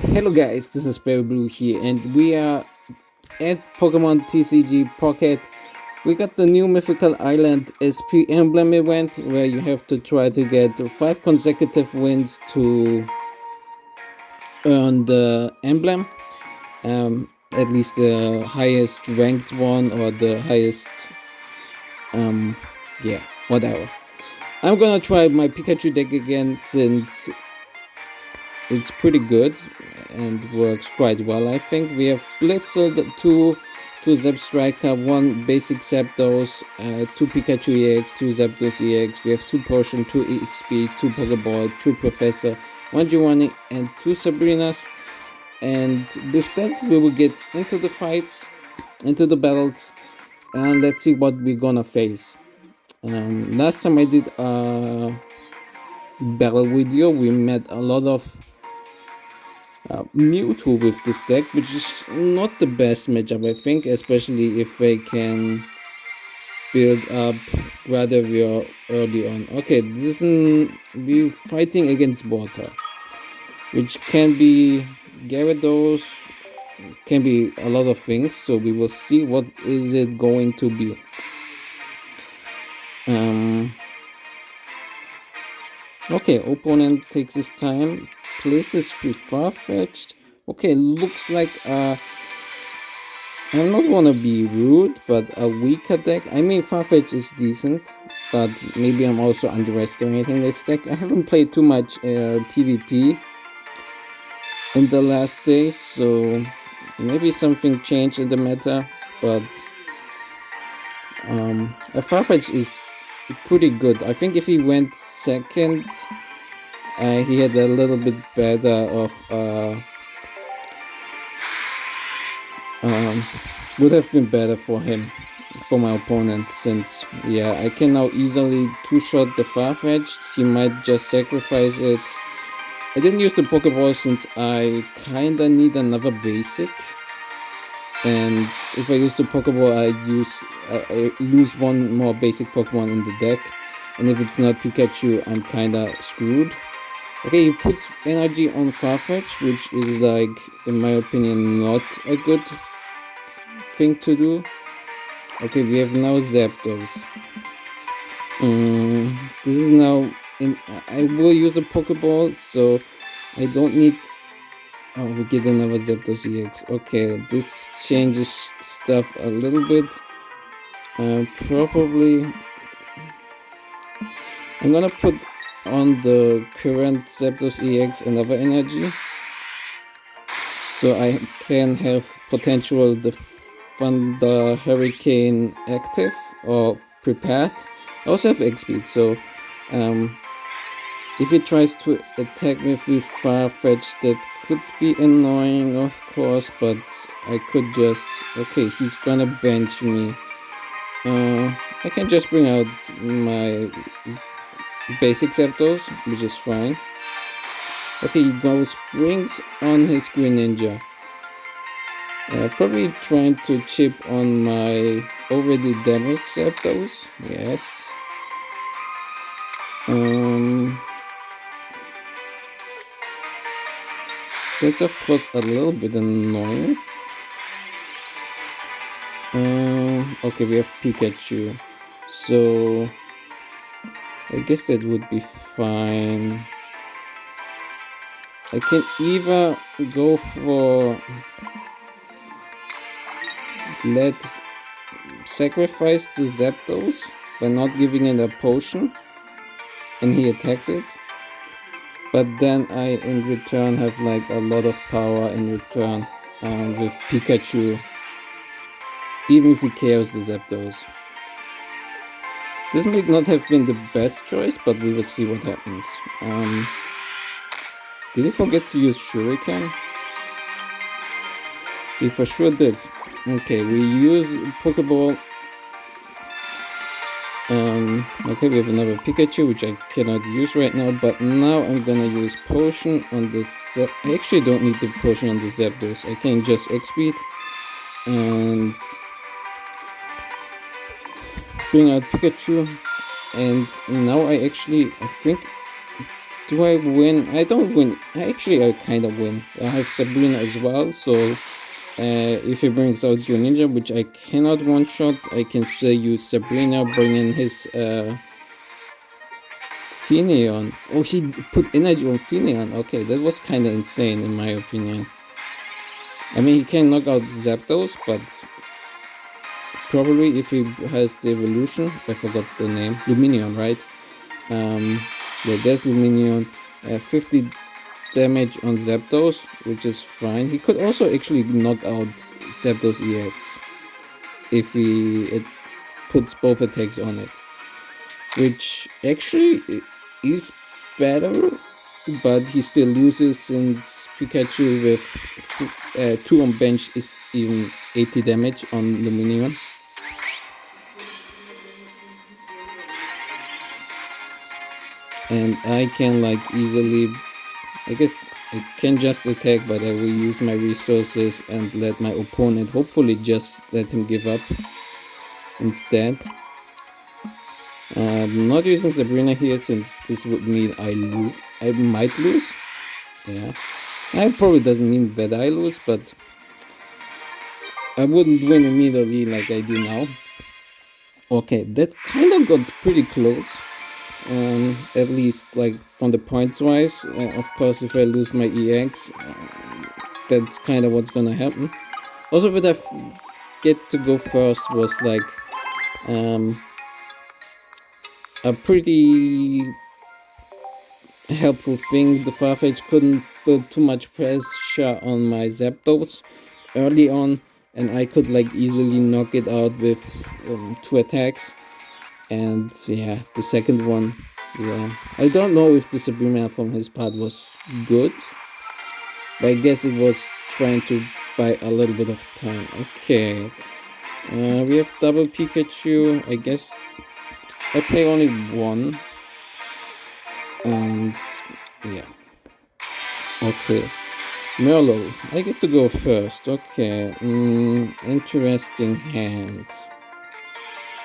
Hello guys, this is Berry Blue here, and we are at Pokemon TCG Pocket. We got the new Mythical Island SP Emblem event where you have to try to get 5 consecutive wins to earn the emblem. At least the highest ranked one or the highest, um, yeah, whatever. I'm gonna try my Pikachu deck again since it's pretty good and works quite well. I think we have Blitzel, two Zap Striker, one basic Zapdos, two Pikachu EX, two Zapdos EX. We have two Potion, two EXP, two Pokeball, two Professor, one Giovanni, and two Sabrinas. And with that, we will get into the fights, into the battles, and let's see what we're gonna face. Last time I did a battle video, we met a lot of Mewtwo with this deck, which is not the best matchup, I think, especially if they can build up rather early on. Okay, this is we're fighting against water, which can be Gyarados, can be a lot of things. So we will see what is it going to be. Okay, opponent takes his time, places with Farfetch'd. Okay, looks like I don't want to be rude, but a weaker deck. I mean, Farfetch is decent, but maybe I'm also underestimating this deck. I haven't played too much PvP in the last days, so maybe something changed in the meta, but a Farfetch is pretty good. I think if he went second, he had a little bit better of would have been better for him, for my opponent, since yeah, I can now easily two-shot the Farfetch'd. He might just sacrifice it. I didn't use the Pokeball since I kinda need another basic, and if I use the Pokeball, I lose one more basic Pokemon in the deck, and if it's not Pikachu, I'm kinda screwed. Okay, he puts energy on Farfetch, which is, like, in my opinion, not a good thing to do. Okay, we have now Zapdos. This is now I will use a Pokeball, so I don't need. Oh, we get another Zapdos EX. Okay, this changes stuff a little bit. Probably I'm gonna put on the current Zapdos EX another energy, so I can have potential the Thunder Hurricane active or prepared. I also have X speed, so if he tries to attack me with Farfetch, that could be annoying, of course, but I could just... Okay, he's gonna bench me. I can just bring out my basic Zapdos, which is fine. Okay, he brings on his Greninja. Probably trying to chip on my already damaged Zapdos. Yes. That's of course a little bit annoying. Okay, we have Pikachu, so I guess that would be fine. I can either go for let's sacrifice the Zapdos by not giving it a potion, and he attacks it. But then I, in return, have like a lot of power in return with Pikachu, even if he KOs the Zapdos. This might not have been the best choice, but we will see what happens. Did he forget to use Shuriken? He for sure did. Okay, we use Pokeball. Okay, we have another Pikachu, which I cannot use right now, but now I'm gonna use Potion on the I actually don't need the Potion on the Zapdos. I can just X-Speed and bring out Pikachu, and now I think Do I win? I don't win. Actually, I kind of win. I have Sabrina as well, so if he brings out Greninja, which I cannot one-shot, I can still use Sabrina, bring in his Finneon. Oh, he put energy on Finneon. Okay, that was kind of insane in my opinion. I mean, he can knock out Zapdos, but probably if he has the evolution, I forgot the name, Luminion, right? Yeah, there's Luminion. 50 damage on Zapdos, which is fine. He could also actually knock out Zapdos EX if it puts both attacks on it, which actually is better, but he still loses since Pikachu with 2 on bench is even 80 damage on Luminion. And I can like easily, I guess I can just attack, but I will use my resources and let my opponent hopefully just let him give up instead. Not using Sabrina here since this would mean I might lose. Yeah, it probably doesn't mean that I lose, but I wouldn't win immediately like I do now. Okay, that kind of got pretty close. At least like from the points wise. Of course, if I lose my EX, that's kind of what's gonna happen. Also, that I get to go first was like a pretty helpful thing. The Farfetch couldn't put too much pressure on my Zapdos early on, and I could like easily knock it out with 2 attacks. And yeah, the second one, yeah, I don't know if the Sabrina from his part was good, but I guess it was trying to buy a little bit of time. Okay, we have double Pikachu. I guess I play only one, and yeah. Okay, Merlo, I get to go first. Okay, interesting hand.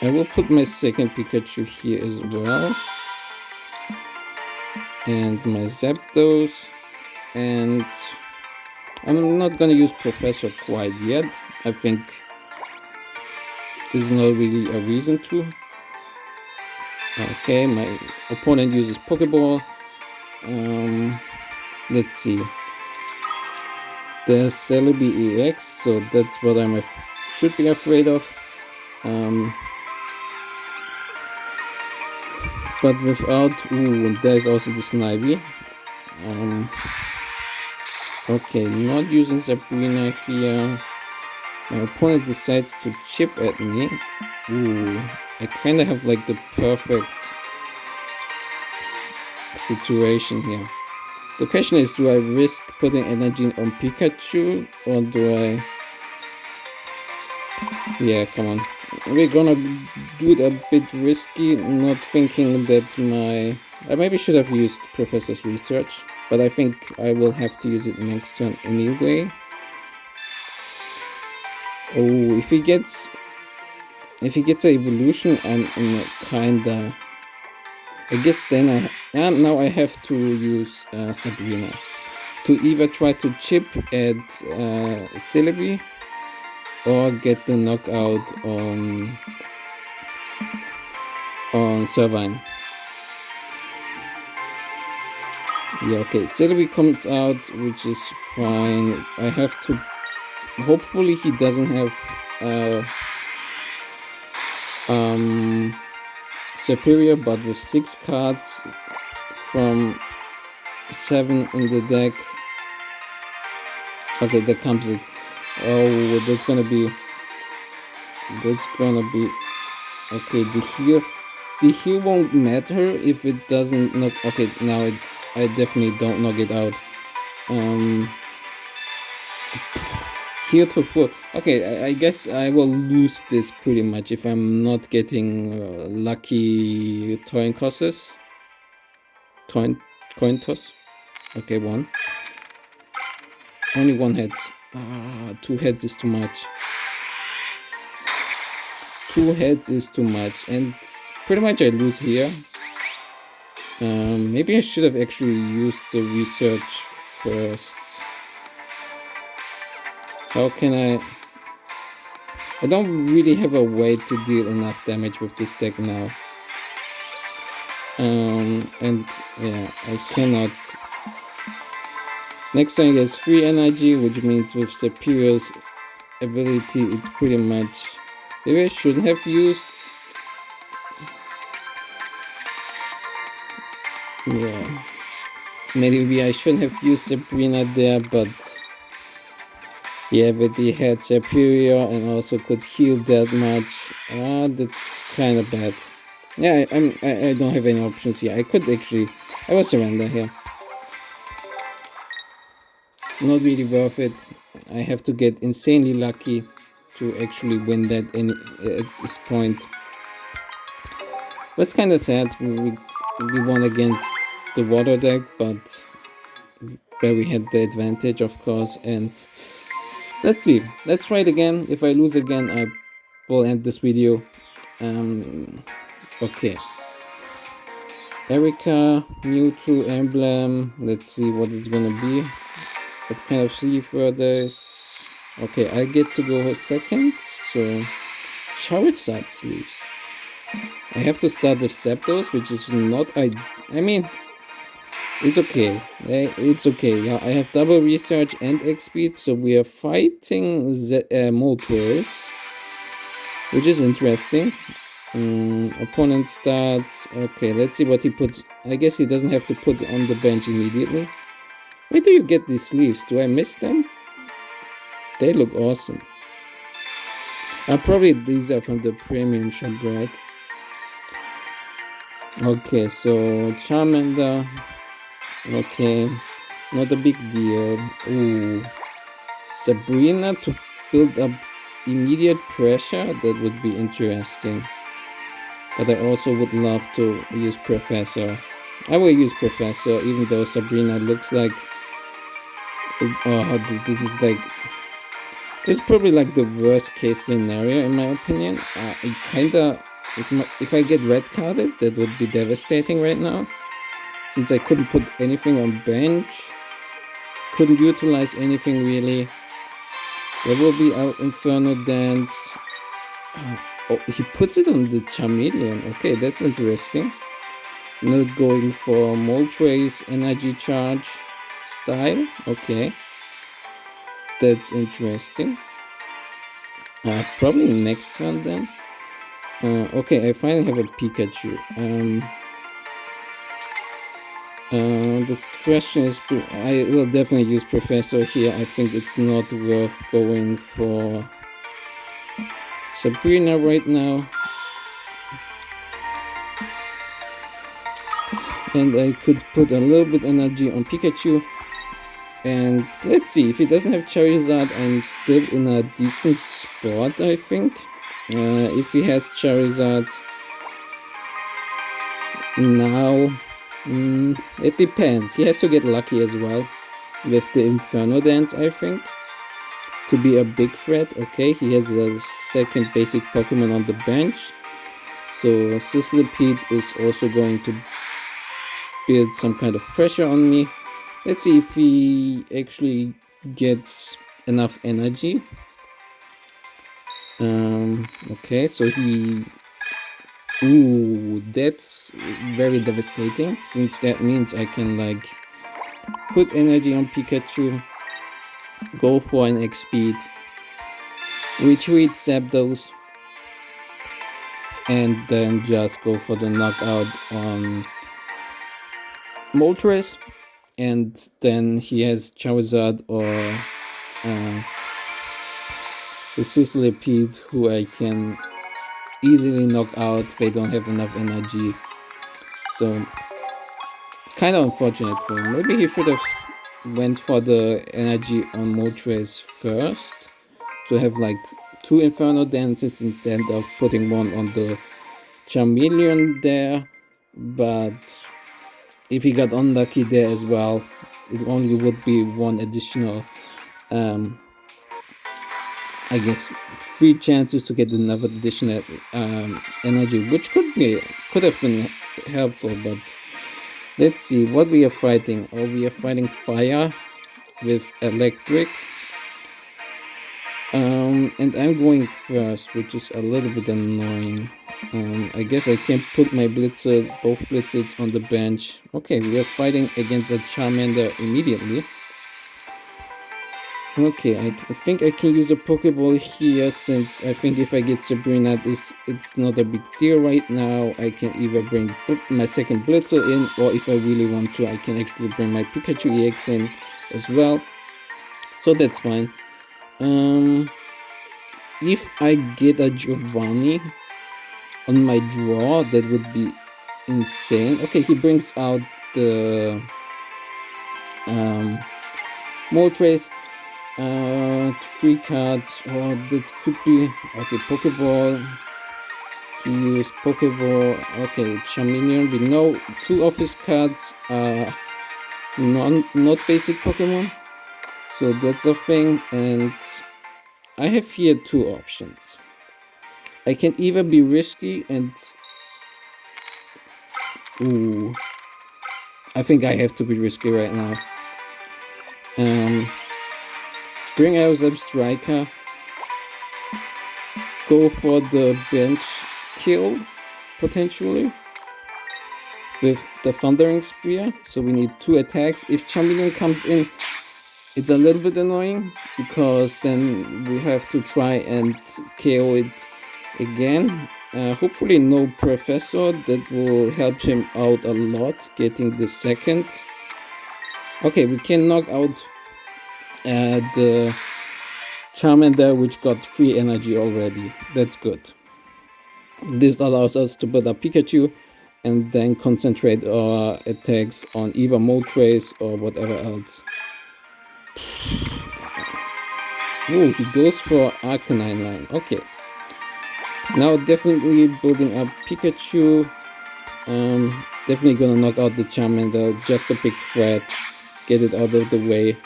I will put my second Pikachu here as well. And my Zapdos. And I'm not gonna use Professor quite yet. I think there's not really a reason to. Okay, my opponent uses Pokeball. Let's see. There's Celebi EX, so that's what I should be afraid of. But without, and there's also the Snivy. Okay, not using Sabrina here. My opponent decides to chip at me. I kind of have like the perfect situation here. The question is, do I risk putting energy on Pikachu or do I... Yeah, come on. We're gonna do it a bit risky, not thinking that I maybe should have used Professor's Research, but I think I will have to use it next turn anyway. Oh, if he gets an evolution, I'm in a kinda... I guess then now I have to use Sabrina to either try to chip at Celebi or get the knockout on Servine. Yeah, okay, Celebi comes out, which is fine. I have to... Hopefully he doesn't have Superior, but with 6 cards from 7 in the deck. Okay, that comes it. Oh, that's gonna be okay. The heal won't matter if it doesn't knock. Okay, now I definitely don't knock it out. Heal to 4. Okay, I guess I will lose this pretty much if I'm not getting lucky coin tosses. Coin toss. Okay, 1. Only 1 heads. 2 heads is too much. 2 heads is too much, and pretty much I lose here. Maybe I should have actually used the research first. How can I don't really have a way to deal enough damage with this deck now. And yeah, I cannot. Next turn gets free energy, which means with Superior's ability, it's pretty much. Maybe I shouldn't have used. Yeah. Maybe I shouldn't have used Sabrina there, but yeah, but he had Superior and also could heal that much. That's kind of bad. Yeah, I don't have any options here. I could actually. I will surrender here. Not really worth it. I have to get insanely lucky to actually win that at this point. That's kind of sad. We won against the water deck, but where we had the advantage, of course. And let's see. Let's try it again. If I lose again, I will end this video. Okay. Erica, Mewtwo, Emblem. Let's see what it's gonna be. What kind of sleeper there is. Okay, I get to go second. So, Charizard sleeves. I have to start with Zapdos, which is not. I mean, it's okay. It's okay. Yeah, I have double research and X speed, so we are fighting Moltres, which is interesting. Opponent starts. Okay, let's see what he puts. I guess he doesn't have to put on the bench immediately. Where do you get these sleeves? Do I miss them? They look awesome. Probably these are from the premium shop, right? Okay, so Charmander. Okay, not a big deal. Ooh, Sabrina to build up immediate pressure. That would be interesting. But I also would love to use Professor. I will use Professor, even though Sabrina looks like. This is like. This is probably like the worst case scenario in my opinion. It kinda. If I get red carded, that would be devastating right now. Since I couldn't put anything on bench, couldn't utilize anything really. There will be out Inferno Dance. Oh, he puts it on the Charmeleon. Okay, that's interesting. Not going for Moltres Energy Charge style. Okay, that's interesting. Probably next turn then. Okay, I finally have a Pikachu. The question is, I will definitely use Professor here. I think it's not worth going for Sabrina right now. And I could put a little bit energy on Pikachu. And let's see, if he doesn't have Charizard, I'm still in a decent spot, I think. If he has Charizard now, it depends. He has to get lucky as well with the Inferno Dance, I think, to be a big threat. Okay, he has a second basic Pokemon on the bench, so Sizzlipede is also going to build some kind of pressure on me. Let's see if he actually gets enough energy. Okay, so he. Ooh, that's very devastating, since that means I can like put energy on Pikachu, go for an X speed, retreat Zapdos, and then just go for the knockout on Moltres, and then he has Charizard or the Sizzlipede, who I can easily knock out. They don't have enough energy, so kind of unfortunate for him. Maybe he should have went for the energy on Moltres first to have like 2 Inferno Dances instead of putting one on the Charmeleon there. But if he got unlucky there as well, it only would be one additional I guess 3 chances to get another additional energy, which could have been helpful, but Let's see what we are fighting. Oh, we are fighting fire with electric. And I'm going first, which is a little bit annoying. I guess I can put my Blitzer, both Blitzers on the bench. Okay, we are fighting against a Charmander immediately. Okay, I think I can use a Pokeball here, since I think if I get Sabrina, it's not a big deal right now. I can either bring my second Blitzer in, or if I really want to, I can actually bring my Pikachu EX in as well. So that's fine. If I get a Giovanni on my draw, that would be insane. Okay, he brings out the Moltres. 3 cards. Oh, that could be okay. Pokeball. He used Pokeball. Okay, Charmeleon. We know 2 of his cards are not basic Pokemon, so that's a thing. And I have here 2 options. I can either be risky and ooh, I think I have to be risky right now. Bring out Striker. Go for the bench kill, potentially, with the Thundering Spear. So we need 2 attacks. If Charmeleon comes in, it's a little bit annoying, because then we have to try and KO it again. Hopefully no Professor, that will help him out a lot, getting the second. Okay, we can knock out the Charmander, which got 3 energy already. That's good. This allows us to build up Pikachu and then concentrate our attacks on either Moltres or whatever else. Oh, he goes for Arcanine line. Okay. Now definitely building up Pikachu. Definitely gonna knock out the Charmander. Just a big threat. Get it out of the way.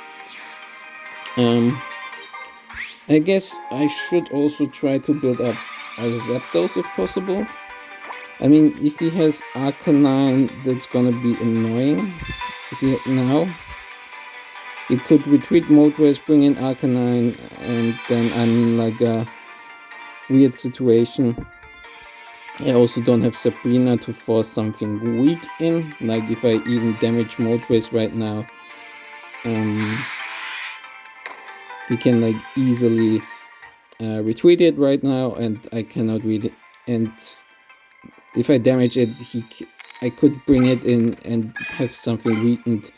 I guess I should also try to build up a Zapdos if possible. I mean, if he has Arcanine, that's gonna be annoying. Now, he could retreat Moltres, bring in Arcanine, and then I'm in like a weird situation. I also don't have Sabrina to force something weak in. Like if I even damage Moltres right now, he can like easily retreat it right now, and I cannot read it. And if I damage it, I could bring it in and have something weakened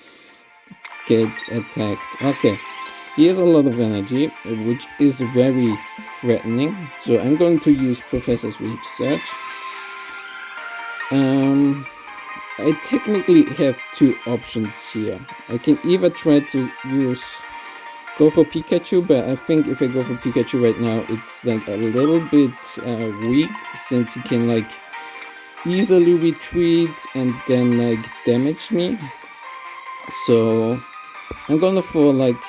get attacked. Okay, he has a lot of energy, which is very threatening. So I'm going to use Professor's Research. I technically have 2 options here. I can either try to go for Pikachu, but I think if I go for Pikachu right now, it's like a little bit weak, since he can like easily retreat and then like damage me. So I'm gonna for like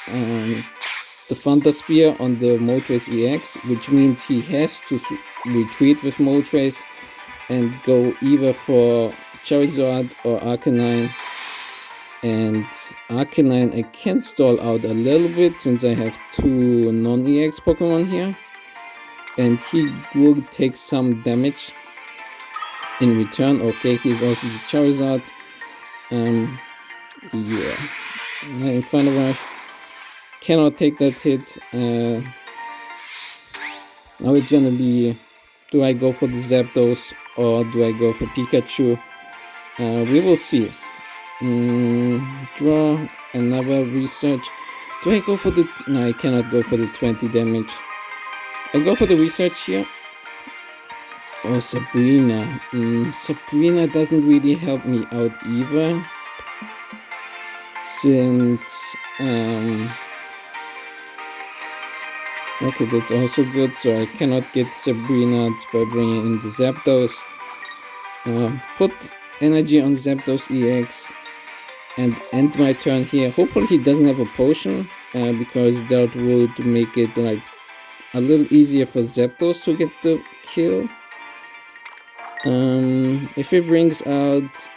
the Thunder Spear on the Moltres EX, which means he has to retreat with Moltres and go either for Charizard or Arcanine. And Arcanine I can stall out a little bit, since I have 2 non-EX Pokemon here, and he will take some damage in return. Okay, he's also the Charizard. Yeah, in Final Rush cannot take that hit. Now it's gonna be, do I go for the Zapdos or do I go for Pikachu? We will see. Draw another research. Do I go for the... No, I cannot go for the 20 damage. I go for the research here. Oh, Sabrina. Sabrina doesn't really help me out either, since okay, that's also good. So I cannot get Sabrina by bringing in the Zapdos. Put energy on Zapdos EX and end my turn here. Hopefully he doesn't have a potion, because that would make it like a little easier for Zapdos to get the kill. If he brings out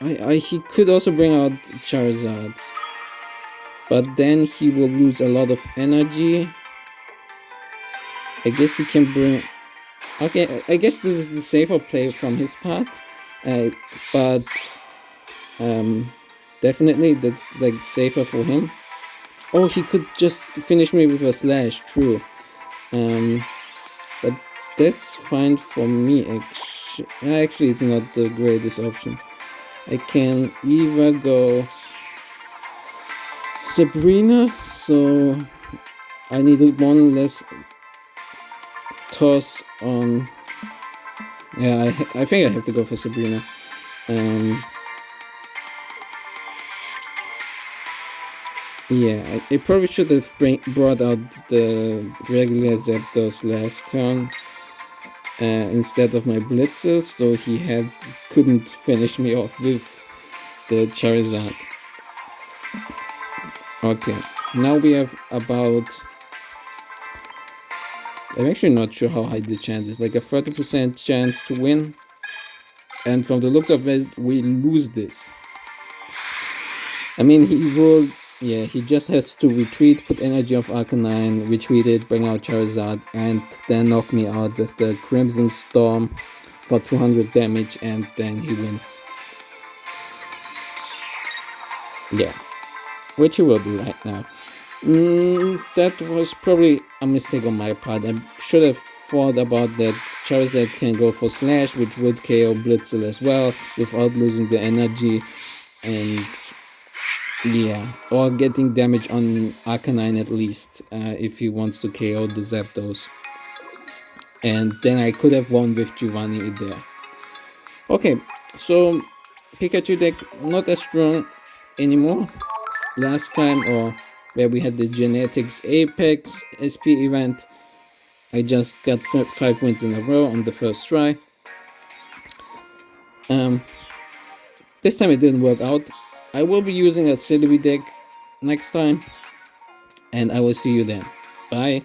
He could also bring out Charizard, but then he will lose a lot of energy. I guess he can bring. Okay, I guess this is the safer play from his part, but definitely that's like safer for him. Oh, he could just finish me with a slash. True. But that's fine for me. Actually, it's not the greatest option. I can either go Sabrina, so I needed one less toss on. Yeah, I think I have to go for Sabrina. Yeah, I probably should have brought out the regular Zapdos last turn instead of my Blitzers, so he couldn't finish me off with the Charizard. Okay, now we have about. I'm actually not sure how high the chance is, like a 30% chance to win. And from the looks of it, we lose this. I mean, he just has to retreat, put energy of Arcanine, retreat it, bring out Charizard, and then knock me out with the Crimson Storm for 200 damage, and then he wins. Yeah, which he will do right now. That was probably a mistake on my part. I should have thought about that Charizard can go for Slash, which would KO Blitzel as well, without losing the energy, and yeah, or getting damage on Arcanine at least, if he wants to KO the Zapdos. And then I could have won with Giovanni there. Okay, so Pikachu deck not as strong anymore. Last time, or where we had the Genetics Apex SP event, I just got 5 wins in a row on the first try. This time it didn't work out. I will be using a Celebi deck next time, and I will see you then. Bye.